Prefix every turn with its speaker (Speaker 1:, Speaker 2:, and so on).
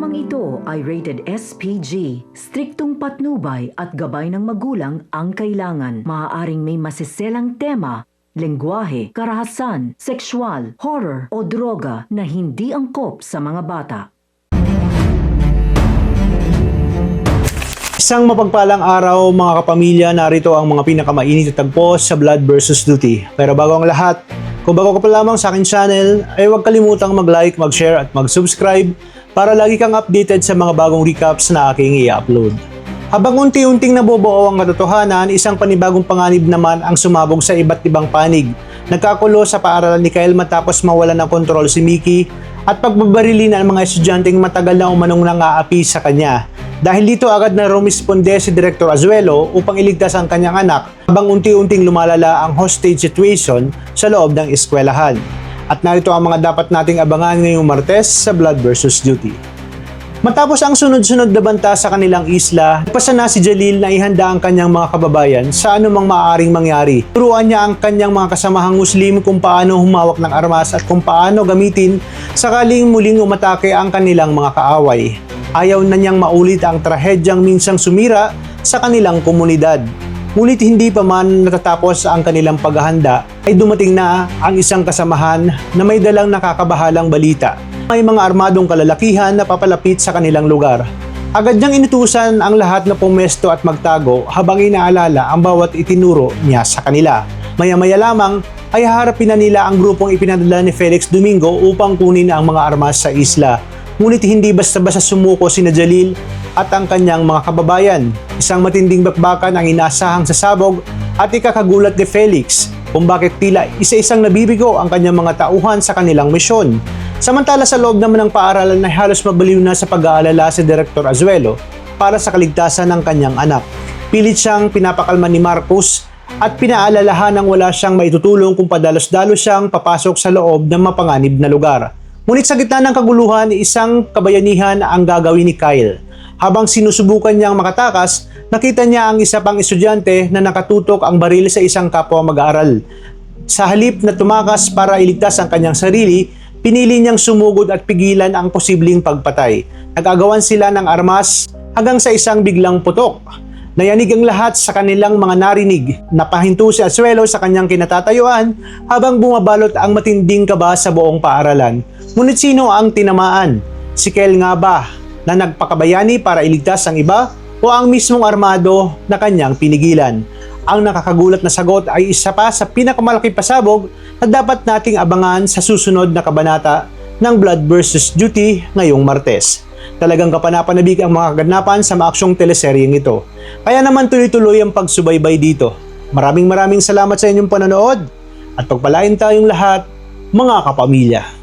Speaker 1: Programang ito ay rated SPG. Striktong patnubay at gabay ng magulang ang kailangan. Maaaring may masiselang tema, lengguwahe, karahasan, sexual, horror o droga na hindi angkop sa mga bata.
Speaker 2: Isang mapagpalang araw mga kapamilya, narito ang mga pinakamainit na tagpo sa Blood vs. Duty. Pero bago ang lahat, kung bago ka pa lamang sa aking channel, ay huwag kalimutang mag-like, mag-share at mag-subscribe para lagi kang updated sa mga bagong recaps na aking i-upload. Habang unti-unting nabubuo ang katotohanan, isang panibagong panganib naman ang sumabog sa iba't ibang panig. Nagkakulo sa paaralan ni Kyle matapos mawalan ng kontrol si Mickey at pagbabarili ng mga estudyanteng matagal na umanong nang-aapi sa kanya. Dahil dito agad na rumisponde si Director Azuelo upang iligtas ang kanyang anak habang unti-unting lumalala ang hostage situation sa loob ng eskwelahan. At narito ang mga dapat nating abangan ngayong Martes sa Blood vs. Duty. Matapos ang sunod-sunod na banta sa kanilang isla, nagpasa na si Jalil na ihanda ang kanyang mga kababayan sa anumang maaaring mangyari. Turuan niya ang kanyang mga kasamahang Muslim kung paano humawak ng armas at kung paano gamitin sakaling muling umatake ang kanilang mga kaaway. Ayaw na niyang maulit ang trahedyang minsang sumira sa kanilang komunidad. Ngunit hindi pa man natatapos ang kanilang paghahanda ay dumating na ang isang kasamahan na may dalang nakakabahalang balita. May mga armadong kalalakihan na papalapit sa kanilang lugar. Agad niyang inutusan ang lahat na pumesto at magtago habang inaalala ang bawat itinuro niya sa kanila. Maya-maya lamang ay haharapin na nila ang grupong ipinadala ni Felix Domingo upang kunin ang mga armas sa isla. Ngunit hindi basta-basta sumuko sina Jalil at ang kanyang mga kababayan. Isang matinding bakbakan ang inasahang sasabog at ikakagulat ni Felix kung bakit tila isa-isang nabibigo ang kanyang mga tauhan sa kanilang misyon. Samantala sa loob naman ng paaralan ay halos mabaliw na sa pag-aalala si Director Azuelo para sa kaligtasan ng kanyang anak. Pilit siyang pinapakalma ni Marcos at pinaalalahan ng wala siyang maitutulong kung padalos-dalos siyang papasok sa loob ng mapanganib na lugar. Ngunit sa gitna ng kaguluhan, isang kabayanihan ang gagawin ni Kyle. Habang sinusubukan niyang makatakas, nakita niya ang isa pang estudyante na nakatutok ang baril sa isang kapwa mag-aaral. Sa halip na tumakas para iligtas ang kanyang sarili, pinili niyang sumugod at pigilan ang posibleng pagpatay. Nag-agawan sila ng armas hanggang sa isang biglang putok. Nayanig ang lahat sa kanilang mga narinig. Napahinto si Azuelo sa kanyang kinatatayuan habang bumabalot ang matinding kaba sa buong paaralan. Ngunit sino ang tinamaan? Si Kyle nga ba na nagpakabayani para iligtas ang iba o ang mismong armado na kanyang pinigilan? Ang nakakagulat na sagot ay isa pa sa pinakamalaki pasabog na dapat nating abangan sa susunod na kabanata ng Blood vs. Duty ngayong Martes. Talagang kapanapanabik ang mga kaganapan sa maaksyong teleseryeng ito. Kaya naman tuloy-tuloy ang pagsubaybay dito. Maraming salamat sa inyong panonood at pagpalain tayong lahat, mga kapamilya.